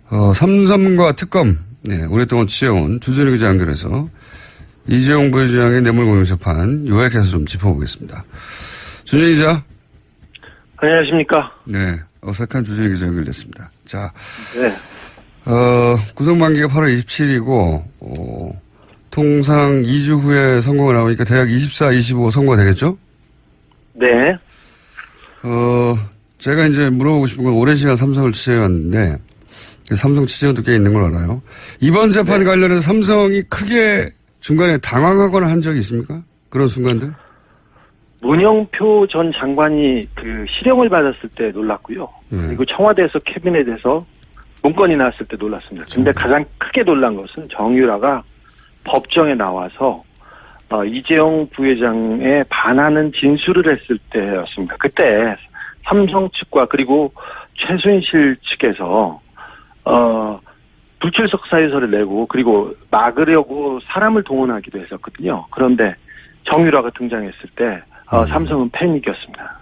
삼성과 특검, 네, 오랫동안 취해온 주준희 기자 연결해서 이재용 부회장의 뇌물공여재판 요약해서 좀 짚어보겠습니다. 주준희 기자. 안녕하십니까. 네, 어색한 주준희 기자 연결됐습니다. 자, 네. 구속만기가 8월 27일이고, 통상 2주 후에 선고가 나오니까 대략 24, 25 선고가 되겠죠? 네. 제가 이제 물어보고 싶은 건 오랜 시간 삼성을 취재해왔는데, 삼성 취재원도 꽤 있는 걸 알아요. 이번 재판 관련해서 삼성이 크게 중간에 당황하거나 한 적이 있습니까? 그런 순간들? 문영표 전 장관이 그 실형을 받았을 때 놀랐고요. 그리고 청와대에서 캐비넷에서 문건이 나왔을 때 놀랐습니다. 근데 가장 크게 놀란 것은 정유라가 법정에 나와서 이재용 부회장에 반하는 진술을 했을 때였습니다. 그때 삼성 측과 그리고 최순실 측에서 불출석 사유서를 내고 그리고 막으려고 사람을 동원하기도 했었거든요. 그런데 정유라가 등장했을 때 삼성은 패닉이었습니다.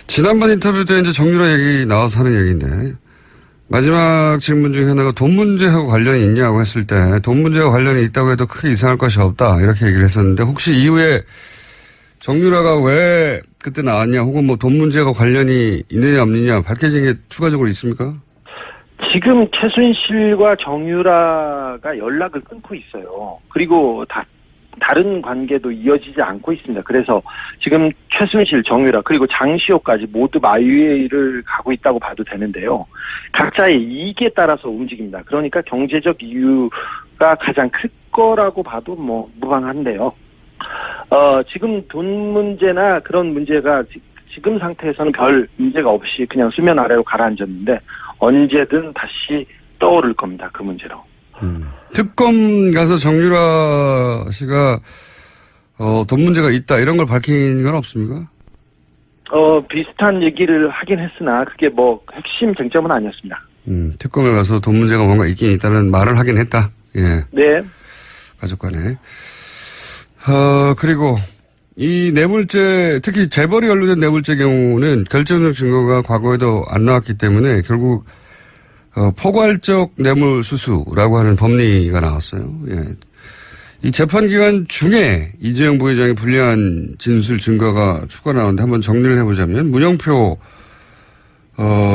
지난번 인터뷰 때 이제 정유라 얘기 나와서 하는 얘기인데 마지막 질문 중에 하나가 돈 문제하고 관련이 있냐고 했을 때 돈 문제와 관련이 있다고 해도 크게 이상할 것이 없다 이렇게 얘기를 했었는데 혹시 이후에 정유라가 왜 그때 나왔냐 혹은 뭐 돈 문제와 관련이 있느냐 없느냐 밝혀진 게 추가적으로 있습니까? 지금 최순실과 정유라가 연락을 끊고 있어요. 그리고 다른 관계도 이어지지 않고 있습니다. 그래서 지금 최순실, 정유라 그리고 장시호까지 모두 마위를 가고 있다고 봐도 되는데요. 각자의 이익에 따라서 움직입니다. 그러니까 경제적 이유가 가장 클 거라고 봐도 뭐 무방한데요. 지금 돈 문제나 그런 문제가 지금 상태에서는 별 문제가 없이 그냥 수면 아래로 가라앉았는데 언제든 다시 떠오를 겁니다. 그 문제로. 특검 가서 정유라 씨가 돈 문제가 있다 이런 걸 밝힌 건 없습니까? 비슷한 얘기를 하긴 했으나 그게 뭐 핵심 쟁점은 아니었습니다. 특검에 가서 돈 문제가 뭔가 있긴 있다는 말을 하긴 했다. 예. 네. 가족 간에. 그리고 이 뇌물죄, 특히 재벌이 연루된 뇌물죄 경우는 결정적 증거가 과거에도 안 나왔기 때문에 결국 포괄적 뇌물 수수라고 하는 법리가 나왔어요. 예. 이 재판 기간 중에 이재용 부회장이 불리한 진술 증거가 추가 나오는데 한번 정리를 해보자면 문영표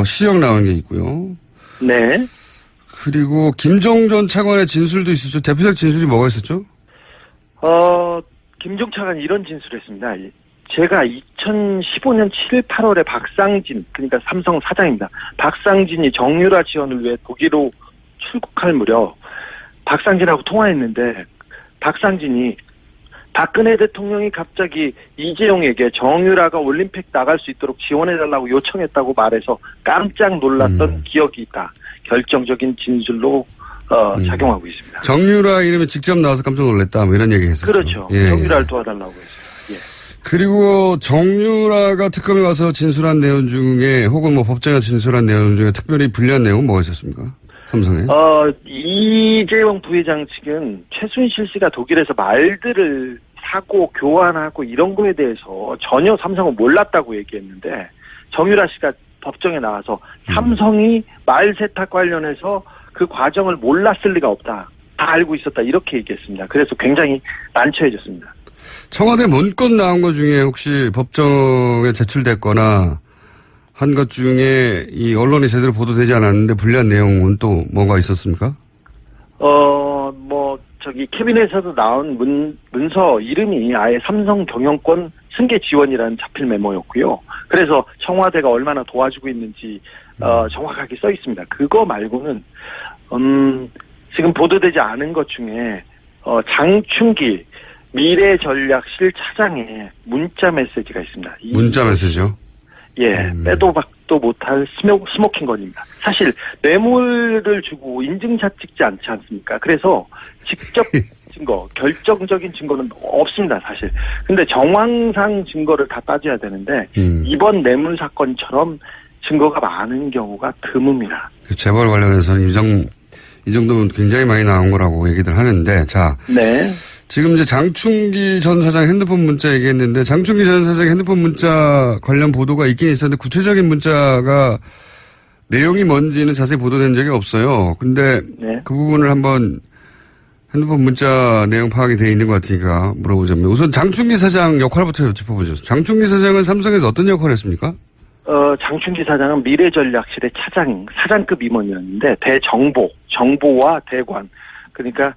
시형 나온 게 있고요. 네. 그리고 김종 전 차관의 진술도 있었죠. 대표적 진술이 뭐가 있었죠? 김종 차관이 이런 진술을 했습니다. 제가 2015년 7일 8월에 박상진, 그러니까 삼성 사장입니다. 박상진이 정유라 지원을 위해 독일로 출국할 무렵 박상진하고 통화했는데 박상진이 박근혜 대통령이 갑자기 이재용에게 정유라가 올림픽 나갈 수 있도록 지원해달라고 요청했다고 말해서 깜짝 놀랐던 기억이 있다. 결정적인 진술로 작용하고 있습니다. 정유라 이름이 직접 나와서 깜짝 놀랐다. 뭐 이런 얘기 했었죠. 그렇죠. 예. 정유라를 도와달라고 했어요. 예. 그리고 정유라가 특검에 와서 진술한 내용 중에 혹은 뭐 법정에 진술한 내용 중에 특별히 불리한 내용은 뭐가 있었습니까? 삼성에? 이재용 부회장 측은 최순실 씨가 독일에서 말들을 사고 교환하고 이런 거에 대해서 전혀 삼성은 몰랐다고 얘기했는데 정유라 씨가 법정에 나와서 삼성이 말 세탁 관련해서 그 과정을 몰랐을 리가 없다. 다 알고 있었다. 이렇게 얘기했습니다. 그래서 굉장히 난처해졌습니다. 청와대 문건 나온 것 중에 혹시 법정에 제출됐거나 한 것 중에 이 언론이 제대로 보도되지 않았는데 불리한 내용은 또 뭐가 있었습니까? 캐비넷에서 나온 문서 이름이 아예 삼성 경영권 승계 지원이라는 자필 메모였고요. 그래서 청와대가 얼마나 도와주고 있는지 정확하게 써 있습니다. 그거 말고는 지금 보도되지 않은 것 중에 장충기 미래전략실 차장의 문자 메시지가 있습니다. 문자 메시지요? 예, 빼도 박도 못할 스모킹건입니다. 사실 뇌물을 주고 인증샷 찍지 않지 않습니까? 그래서 직접 증거, 결정적인 증거는 없습니다, 사실. 근데 정황상 증거를 다 따져야 되는데 이번 뇌물 사건처럼 증거가 많은 경우가 드뭅니다. 재벌 관련해서는 이 정도면 굉장히 많이 나온 거라고 얘기들 하는데, 자. 네. 지금 이제 장충기 전 사장 핸드폰 문자 얘기했는데, 장충기 전 사장 핸드폰 문자 관련 보도가 있긴 있었는데, 구체적인 문자가 내용이 뭔지는 자세히 보도된 적이 없어요. 근데 네. 그 부분을 한번 핸드폰 문자 내용 파악이 되어 있는 것 같으니까 물어보자면 우선 장충기 사장 역할부터 여쭤보죠. 장충기 사장은 삼성에서 어떤 역할을 했습니까? 장충기 사장은 미래전략실의 사장급 임원이었는데 정보와 대관 그러니까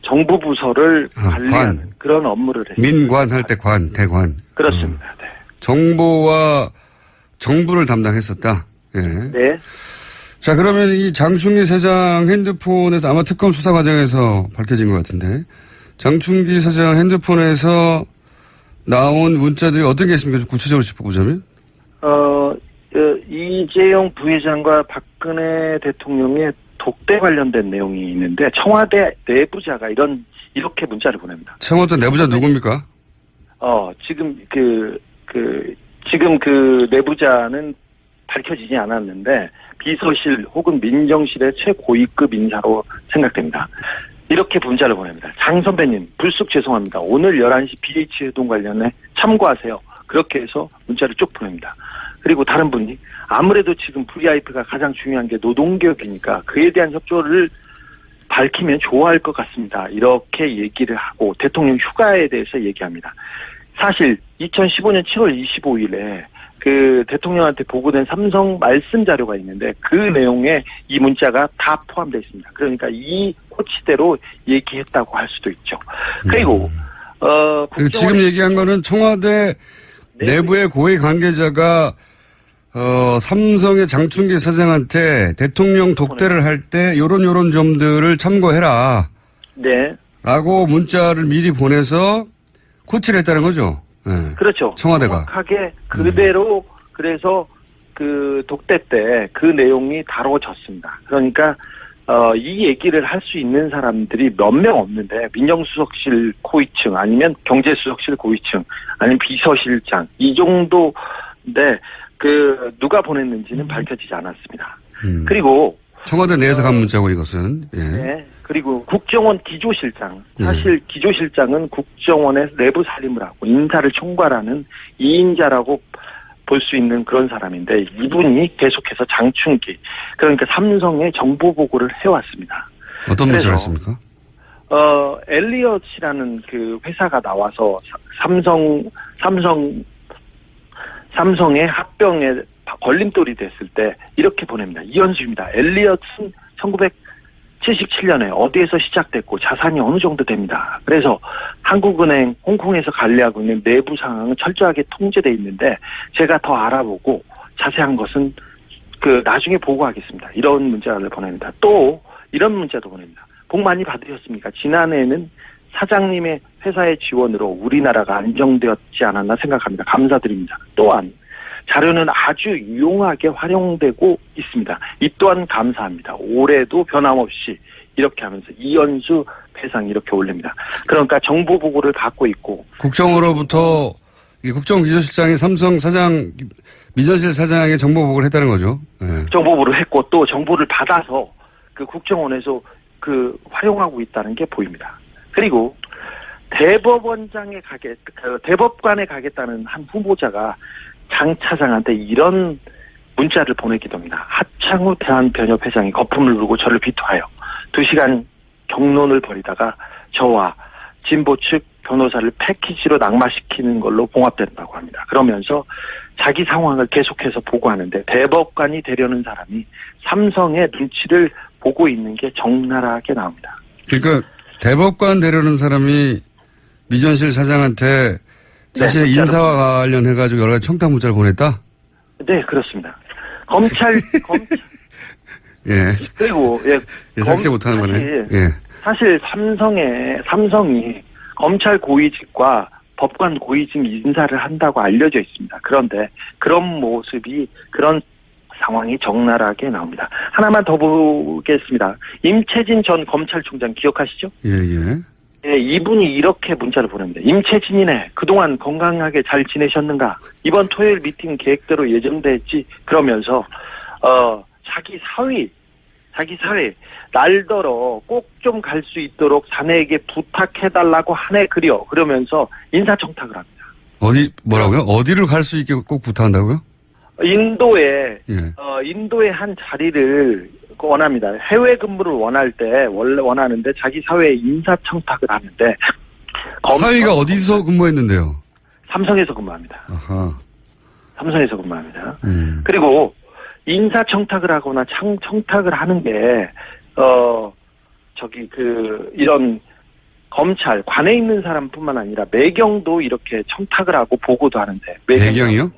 정부 부서를 관리하는 그런 업무를 했습니다. 민관 할 때 대관. 그렇습니다. 네. 정보와 정부를 담당했었다. 예. 네. 자, 그러면 이 장충기 사장 핸드폰에서 아마 특검 수사 과정에서 밝혀진 것 같은데 장충기 사장 핸드폰에서 나온 문자들이 어떤 게 있습니까? 좀 구체적으로 짚어보자면? 이재용 부회장과 박근혜 대통령의 독대 관련된 내용이 있는데 청와대 내부자가 이렇게 문자를 보냅니다. 청와대 내부자 누굽니까? 지금 지금 그 내부자는 밝혀지지 않았는데 비서실 혹은 민정실의 최고위급 인사로 생각됩니다. 이렇게 문자를 보냅니다. 장 선배님 불쑥 죄송합니다. 오늘 11시 BH 회동 관련해 참고하세요. 그렇게 해서 문자를 쭉 보냅니다. 그리고 다른 분이 아무래도 지금 VIP가 가장 중요한 게 노동개혁이니까 그에 대한 협조를 밝히면 좋아할 것 같습니다. 이렇게 얘기를 하고 대통령 휴가에 대해서 얘기합니다. 사실 2015년 7월 25일에 그 대통령한테 보고된 삼성 말씀 자료가 있는데 그 내용에 이 문자가 다 포함되어 있습니다. 그러니까 이 코치대로 얘기했다고 할 수도 있죠. 그리고 지금 얘기한 거는 청와대 내부의 고위 관계자가 삼성의 장충기 사장한테 대통령 독대를 할 때 요런 점들을 참고해라. 네. 라고 문자를 미리 보내서 코치를 했다는 거죠. 네. 그렇죠. 청와대가. 정확하게 그대로 그래서 그 독대 때 그 내용이 다뤄졌습니다. 그러니까 이 얘기를 할 수 있는 사람들이 몇 명 없는데 민정수석실 고위층 아니면 경제수석실 고위층 아니면 비서실장 이 정도인데 누가 보냈는지는 밝혀지지 않았습니다. 그리고 청와대 내에서 간 문자고 이것은. 예. 네. 그리고 국정원 기조실장. 사실 기조실장은 국정원의 내부 살림을 하고 인사를 총괄하는 2인자라고 볼 수 있는 그런 사람인데 이분이 계속해서 장충기 그러니까 삼성의 정보 보고를 해왔습니다. 어떤 문자를 했습니까? 엘리엇이라는 그 회사가 나와서 삼성의 합병에 걸림돌이 됐을 때 이렇게 보냅니다. 이현수입니다. 엘리엇은 1977년에 어디에서 시작됐고 자산이 어느 정도 됩니다. 그래서 한국은행, 홍콩에서 관리하고 있는 내부 상황은 철저하게 통제되어 있는데 제가 더 알아보고 자세한 것은 나중에 보고하겠습니다. 이런 문자를 보냅니다. 또 이런 문자도 보냅니다. 복 많이 받으셨습니까? 지난해에는 사장님의 회사의 지원으로 우리나라가 안정되었지 않았나 생각합니다. 감사드립니다. 또한 자료는 아주 유용하게 활용되고 있습니다. 이 또한 감사합니다. 올해도 변함없이 이렇게 하면서 이현수 회상 이렇게 올립니다. 그러니까 정보 보고를 받고 있고 국정으로부터 국정기조실장이 삼성 사장 민정실 사장에게 정보 보고를 했다는 거죠. 네. 정보 보고를 했고 또 정보를 받아서 그 국정원에서 활용하고 있다는 게 보입니다. 그리고 대법관에 가겠다는 한 후보자가 장 차장한테 이런 문자를 보내기도 합니다. 하창우 대한변협회장이 거품을 불고 저를 비토하여 2시간 경론을 벌이다가 저와 진보 측 변호사를 패키지로 낙마시키는 걸로 봉합된다고 합니다. 그러면서 자기 상황을 계속해서 보고하는데 대법관이 되려는 사람이 삼성의 눈치를 보고 있는 게 적나라하게 나옵니다. 그러니까 대법관 되려는 사람이 미전실 사장한테 자신의 인사와 관련해가지고 여러 가지 청탁 문자를 보냈다? 네, 그렇습니다. 검찰. 예. 그리고, 예상치 못하는 거네. 예. 사실 삼성이 검찰 고위직과 법관 고위직 인사를 한다고 알려져 있습니다. 그런데 그런 모습이, 그런 상황이 적나라하게 나옵니다. 하나만 더 보겠습니다. 임채진 전 검찰총장 기억하시죠? 예. 예, 이분이 이렇게 문자를 보냅니다. 임채진이네. 그동안 건강하게 잘 지내셨는가? 이번 토요일 미팅 계획대로 예정돼 있지? 그러면서 자기 사위 날더러 꼭 좀 갈 수 있도록 자네에게 부탁해달라고 하네 그려. 그러면서 인사청탁을 합니다. 뭐라고요? 어디를 갈 수 있게 꼭 부탁한다고요? 인도에 예. 인도의 한 자리를 원합니다. 해외 근무를 원할 때 원래 원하는데 자기 사회에 인사청탁을 하는데 사위가 어디서 근무했는데요? 삼성에서 근무합니다. 아하. 삼성에서 근무합니다. 그리고 인사청탁을 하거나 청탁을 하는 게 이런 검찰 관에 있는 사람뿐만 아니라 매경도 이렇게 청탁을 하고 보고도 하는데 매경이요?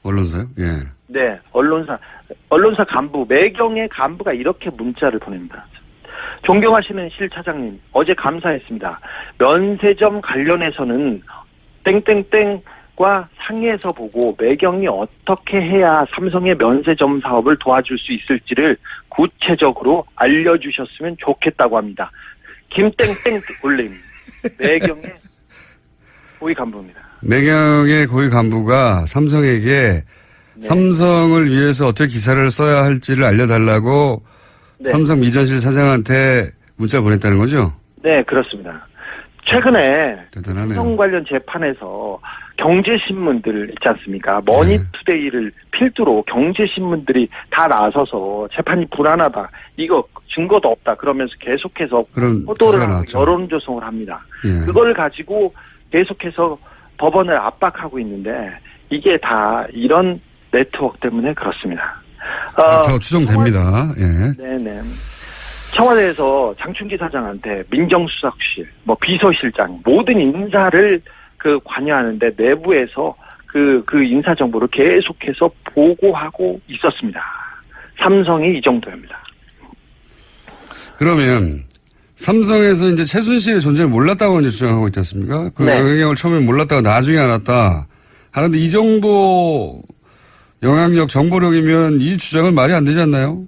언론사요? 예. 네, 언론사 간부 매경의 간부가 이렇게 문자를 보냅니다. 존경하시는 실 차장님, 어제 감사했습니다. 면세점 관련해서는 땡땡땡과 상의해서 보고 매경이 어떻게 해야 삼성의 면세점 사업을 도와줄 수 있을지를 구체적으로 알려주셨으면 좋겠다고 합니다. 김땡땡 올림. 매경의 고위 간부입니다. 매경의 고위 간부가 삼성에게 네. 삼성을 위해서 어떻게 기사를 써야 할지를 알려달라고 네. 삼성 미전실 사장한테 문자를 보냈다는 거죠? 네, 그렇습니다. 최근에 대단하네요. 삼성 관련 재판에서 경제신문들 있지 않습니까? 머니투데이를 필두로 경제신문들이 다 나서서 재판이 불안하다. 이거 증거도 없다. 그러면서 계속해서 그런 보도를 기사가 하고 나왔죠. 여론조성을 합니다. 예. 그걸 가지고 계속해서 법원을 압박하고 있는데 이게 다 이런 네트워크 때문에 그렇습니다. 다 추정됩니다. 예. 네네. 청와대에서 장충기 사장한테 민정수석실, 비서실장 모든 인사를 관여하는데 내부에서 그 인사 정보를 계속해서 보고하고 있었습니다. 삼성이 이 정도입니다. 그러면 삼성에서 이제 최순실의 존재를 몰랐다고 이제 주장하고 있지 않습니까? 그 네. 영향력을 처음에 몰랐다가 나중에 알았다 하는데 이 정도 영향력, 정보력이면 이 주장은 말이 안 되지 않나요?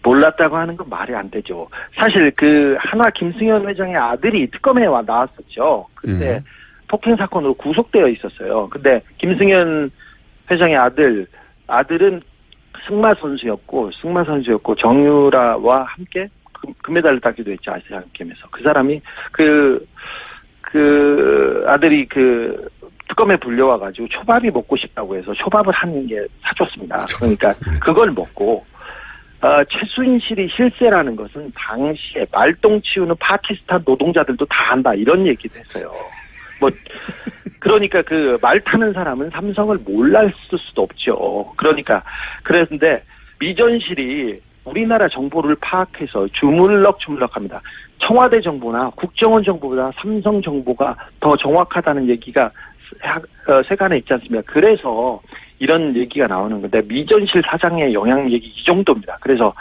몰랐다고 하는 건 말이 안 되죠. 사실 한화 김승현 회장의 아들이 특검에 나왔었죠. 그때 폭행 사건으로 구속되어 있었어요. 근데 김승현 회장의 아들은 승마 선수였고 정유라와 함께 금메달을 따기도 했죠. 아시안 게임에서. 그 사람이 그 아들이 특검에 불려와가지고 초밥이 먹고 싶다고 해서 초밥을 한 개 사줬습니다. 그러니까 그걸 먹고 최순실이 실세라는 것은 당시에 말똥 치우는 파키스탄 노동자들도 다 한다 이런 얘기도 했어요. 그러니까 말 타는 사람은 삼성을 몰랐을 수도 없죠. 그랬는데 미전실이 우리나라 정보를 파악해서 주물럭주물럭합니다. 청와대 정보나 국정원 정보보다 삼성 정보가 더 정확하다는 얘기가 세간에 있지 않습니까? 그래서 이런 얘기가 나오는 건데 미전실 사장의 영향력이 이 정도입니다. 그래서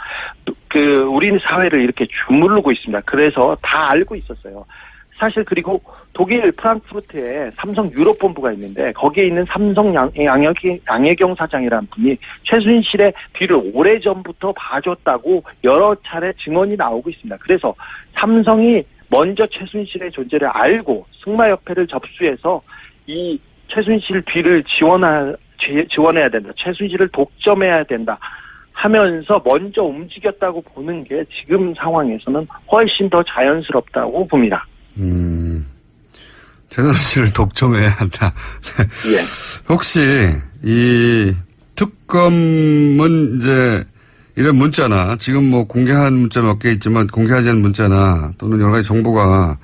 우리 사회를 이렇게 주무르고 있습니다. 그래서 다 알고 있었어요. 사실 그리고 독일 프랑크푸르트에 삼성 유럽 본부가 있는데 거기에 있는 삼성 양혜경 사장이라는 분이 최순실의 뒤를 오래전부터 봐줬다고 여러 차례 증언이 나오고 있습니다. 그래서 삼성이 먼저 최순실의 존재를 알고 승마협회를 접수해서 이 최순실 뒤를 지원해야 된다. 최순실을 독점해야 된다. 하면서 먼저 움직였다고 보는 게 지금 상황에서는 훨씬 더 자연스럽다고 봅니다. 최순실을 독점해야 한다. 예. 혹시 이 특검은 이제 이런 문자나 지금 공개한 문자 몇 개 있지만 공개하지 않은 문자나 또는 여러 가지 정보가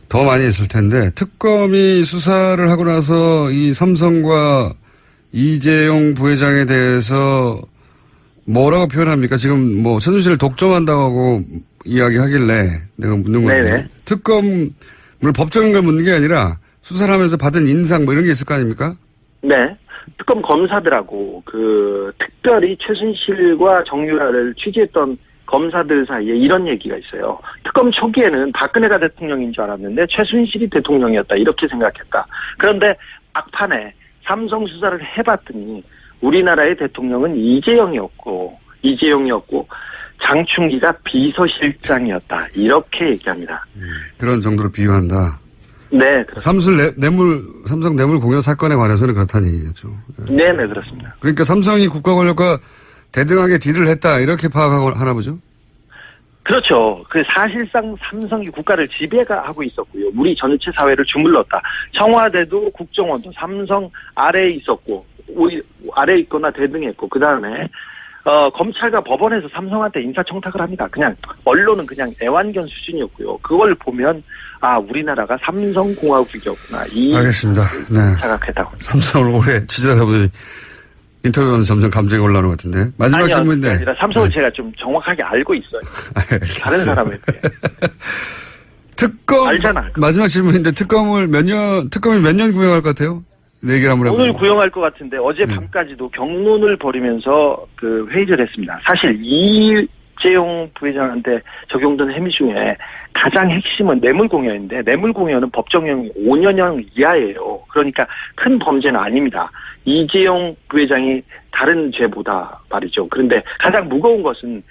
더 많이 있을 텐데 특검이 수사를 하고 나서 이 삼성과 이재용 부회장에 대해서 뭐라고 표현합니까? 지금 최순실을 독점한다고 이야기하길래 내가 묻는 건데 네네. 특검을 법적인 걸 묻는 게 아니라 수사를 하면서 받은 인상 이런 게 있을 거 아닙니까? 네. 특검 검사들하고 특별히 최순실과 정유라를 취재했던 검사들 사이에 이런 얘기가 있어요. 특검 초기에는 박근혜가 대통령인 줄 알았는데 최순실이 대통령이었다 이렇게 생각했다. 그런데 막판에 삼성 수사를 해봤더니 우리나라의 대통령은 이재용이었고 장충기가 비서실장이었다 이렇게 얘기합니다. 그런 정도로 비유한다. 네, 삼성 뇌물 공여 사건에 관해서는 그렇다는 얘기겠죠. 네, 그렇습니다. 그러니까 삼성이 국가 권력과 대등하게 딜을 했다 이렇게 파악하고 하나 보죠? 그렇죠. 사실상 삼성이 국가를 지배하고 있었고요. 우리 전체 사회를 주물렀다. 청와대도 국정원도 삼성 아래에 있었고, 아래에 있거나 대등했고, 그 다음에 검찰과 법원에서 삼성한테 인사청탁을 합니다. 그냥 언론은 그냥 애완견 수준이었고요. 그걸 보면 우리나라가 삼성공화국이었구나. 알겠습니다. 네. 자각했다고. 삼성을 오래 취재하다 보니 인터뷰는 점점 감정이 올라오는 것 같은데. 마지막 질문인데. 아니라 삼성을 제가 좀 정확하게 알고 있어요. 다른 사람에 비해. 특검. 알잖아. 마지막 질문인데 특검이 몇 년 구형할 것 같아요? 네 얘기를 한번 해보세요. 오늘 구형할 것 같은데 어제 밤까지도 경론을 벌이면서 회의를 했습니다. 사실 이재용 부회장한테 적용된 혐의 중에 가장 핵심은 뇌물공여인데 뇌물공여는 법정형이 5년형 이하예요. 그러니까 큰 범죄는 아닙니다. 이재용 부회장이 다른 죄보다 말이죠. 그런데 가장 무거운 것은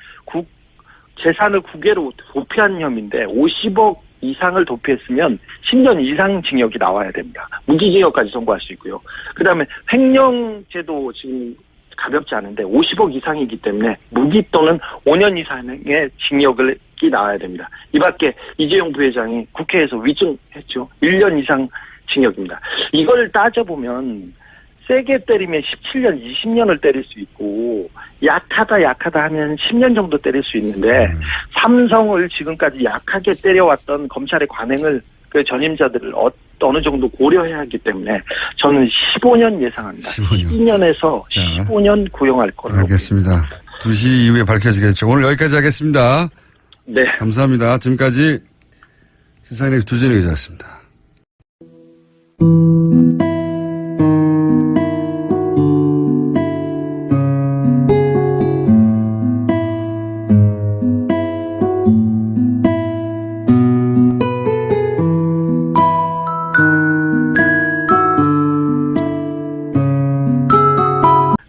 재산을 국외로 도피한 혐의인데 50억 이상을 도피했으면 10년 이상 징역이 나와야 됩니다. 무기징역까지 선고할 수 있고요. 그 다음에 횡령죄도 지금 가볍지 않은데 50억 이상이기 때문에 무기 또는 5년 이상의 징역이 나와야 됩니다. 이 밖에 이재용 부회장이 국회에서 위증했죠. 1년 이상 징역입니다. 이걸 따져보면 세게 때리면 17년, 20년을 때릴 수 있고 약하다 하면 10년 정도 때릴 수 있는데 삼성을 지금까지 약하게 때려왔던 검찰의 관행을 전임자들을 어느 정도 고려해야 하기 때문에 저는 15년 예상합니다. 12년에서 15년 구형할 거라고. 알겠습니다. 2시 이후에 밝혀지겠죠. 오늘 여기까지 하겠습니다. 네. 감사합니다. 지금까지 시사인의 주진우 기자였습니다.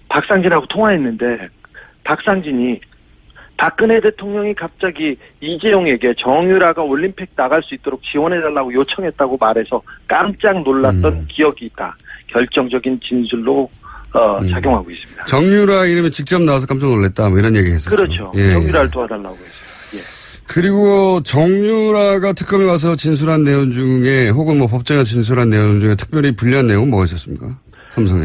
박상진하고 통화했는데 박상진이 박근혜 대통령이 갑자기 이재용에게 정유라가 올림픽 나갈 수 있도록 지원해달라고 요청했다고 말해서 깜짝 놀랐던 기억이 있다. 결정적인 진술로 작용하고 있습니다. 정유라 이름이 직접 나와서 깜짝 놀랐다. 뭐 이런 얘기 했었죠. 그렇죠. 예. 정유라를 도와달라고 했어요. 예. 그리고 정유라가 특검에 와서 진술한 내용 중에 혹은 뭐 법정에 진술한 내용 중에 특별히 불리한 내용은 뭐가 있었습니까? 삼성에?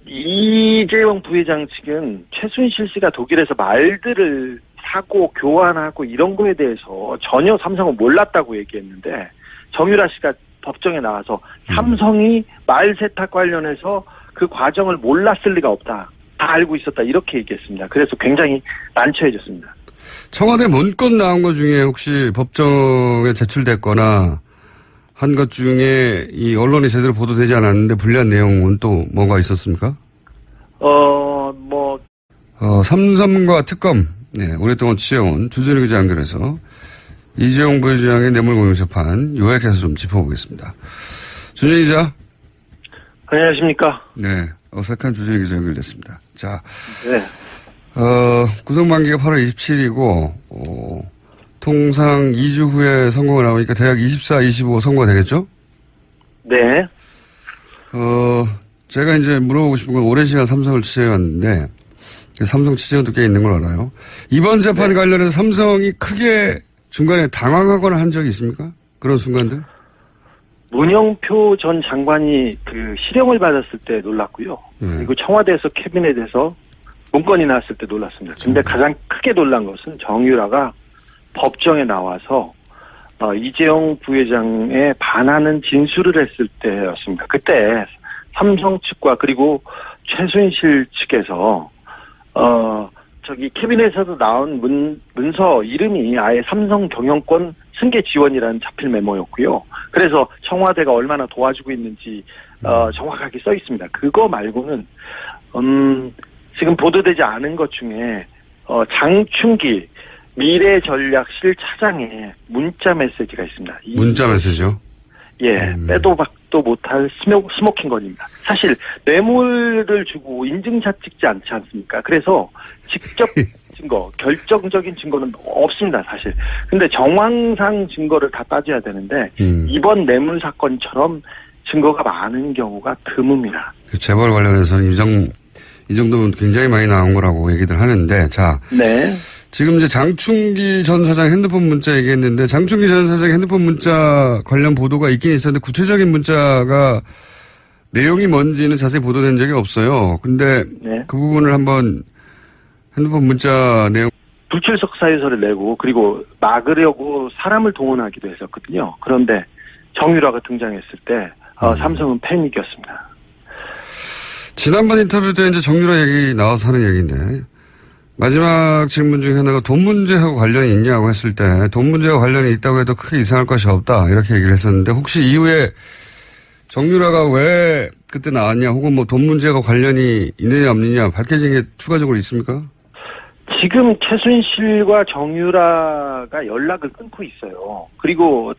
이재용 부회장 측은 최순실 씨가 독일에서 말들을 사고 교환하고 이런 거에 대해서 전혀 삼성은 몰랐다고 얘기했는데 정유라 씨가 법정에 나와서 삼성이 말 세탁 관련해서 그 과정을 몰랐을 리가 없다. 다 알고 있었다. 이렇게 얘기했습니다. 그래서 굉장히 난처해졌습니다. 청와대 문건 나온 것 중에 혹시 법정에 제출됐거나 한 것 중에 이 언론이 제대로 보도되지 않았는데 불리한 내용은 또 뭐가 있었습니까? 삼성과 특검, 네, 오랫동안 취해온 주진우 기자 연결해서 이재용 부회장의 뇌물공여 재판 요약해서 좀 짚어보겠습니다. 주진우 기자. 안녕하십니까? 네, 어색한 주진우 기자 연결됐습니다. 자, 네. 구속만기가 8월 27일이고, 통상 2주 후에 선고가 나오니까 대략 24, 25 선고가 되겠죠? 네. 제가 이제 물어보고 싶은 건 오랜 시간 삼성을 취재해왔는데, 삼성 취재원도 꽤 있는 걸 알아요. 이번 재판 네. 관련해서 삼성이 크게 중간에 당황하거나 한 적이 있습니까? 그런 순간들? 문영표 전 장관이 실형을 받았을 때 놀랐고요. 그리고 청와대에서 캐비넷에서 문건이 나왔을 때 놀랐습니다. 근데 가장 크게 놀란 것은 정유라가 법정에 나와서 이재용 부회장에 반하는 진술을 했을 때였습니다. 그때 삼성 측과 그리고 최순실 측에서 캐비넷에서 나온 문서 이름이 아예 삼성 경영권 승계 지원이라는 자필 메모였고요. 그래서 청와대가 얼마나 도와주고 있는지 정확하게 써 있습니다. 그거 말고는 지금 보도되지 않은 것 중에 장충기 미래전략실 차장의 문자 메시지가 있습니다. 문자 메시지요? 예, 빼도 박도 못할 스모킹건입니다. 사실 뇌물을 주고 인증샷 찍지 않지 않습니까? 그래서 직접 증거, 결정적인 증거는 없습니다, 사실. 근데 정황상 증거를 다 따져야 되는데 이번 뇌물 사건처럼 증거가 많은 경우가 드뭅니다. 재벌 관련해서는 이 정도면 굉장히 많이 나온 거라고 얘기들 하는데, 자. 네. 지금 이제 장충기 전 사장 핸드폰 문자 얘기했는데 장충기 전 사장 핸드폰 문자 관련 보도가 있긴 있었는데 구체적인 문자가 내용이 뭔지는 자세히 보도된 적이 없어요. 근데 네. 그 부분을 한번 핸드폰 문자 내용 불출석 사유서를 내고 그리고 막으려고 사람을 동원하기도 했었거든요. 그런데 정유라가 등장했을 때 삼성은 패닉이었습니다. 지난번 인터뷰 때 이제 정유라 얘기 나와서 하는 얘기인데 마지막 질문 중에 하나가 돈 문제하고 관련이 있냐고 했을 때 돈 문제와 관련이 있다고 해도 크게 이상할 것이 없다 이렇게 얘기를 했었는데 혹시 이후에 정유라가 왜 그때 나왔냐 혹은 뭐 돈 문제와 관련이 있느냐 없느냐 밝혀진 게 추가적으로 있습니까? 지금 최순실과 정유라가 연락을 끊고 있어요. 그리고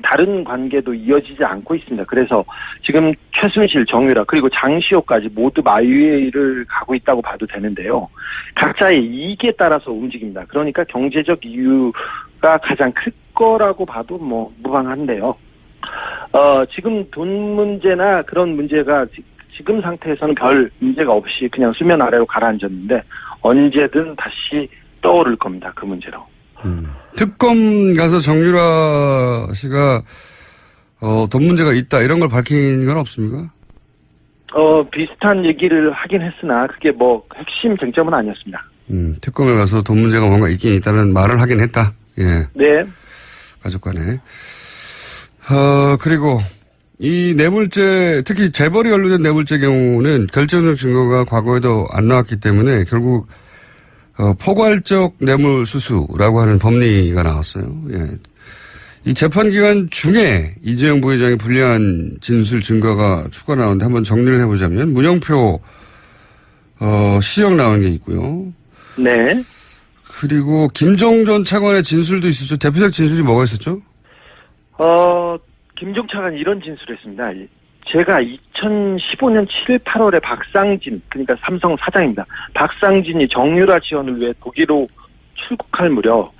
다른 관계도 이어지지 않고 있습니다. 그래서 지금 최순실, 정유라 그리고 장시호까지 모두 마위를 가고 있다고 봐도 되는데요. 각자의 이익에 따라서 움직입니다. 그러니까 경제적 이유가 가장 클 거라고 봐도 뭐 무방한데요. 지금 돈 문제나 그런 문제가 지금 상태에서는 별 문제가 없이 그냥 수면 아래로 가라앉았는데 언제든 다시 떠오를 겁니다. 그 문제로. 특검 가서 정유라 씨가 돈 문제가 있다 이런 걸 밝힌 건 없습니까? 비슷한 얘기를 하긴 했으나 그게 뭐 핵심 쟁점은 아니었습니다. 특검에 가서 돈 문제가 뭔가 있긴 있다는 말을 하긴 했다. 예. 네. 가족 간에. 그리고 이 뇌물죄, 특히 재벌이 연루된 뇌물죄 경우는 결정적 증거가 과거에도 안 나왔기 때문에 결국 포괄적 뇌물 수수라고 하는 법리가 나왔어요. 예. 이 재판 기간 중에 이재용 부회장의 불리한 진술 증거가 추가 나오는데 한번 정리를 해보자면 문영표 시형 나온 게 있고요. 네. 그리고 김종 전 차관의 진술도 있었죠. 대표적 진술이 뭐가 있었죠? 김종 차관이 이런 진술을 했습니다. 제가 2015년 7월, 8월에 박상진, 그러니까 삼성 사장입니다. 박상진이 정유라 지원을 위해 독일로 출국할 무렵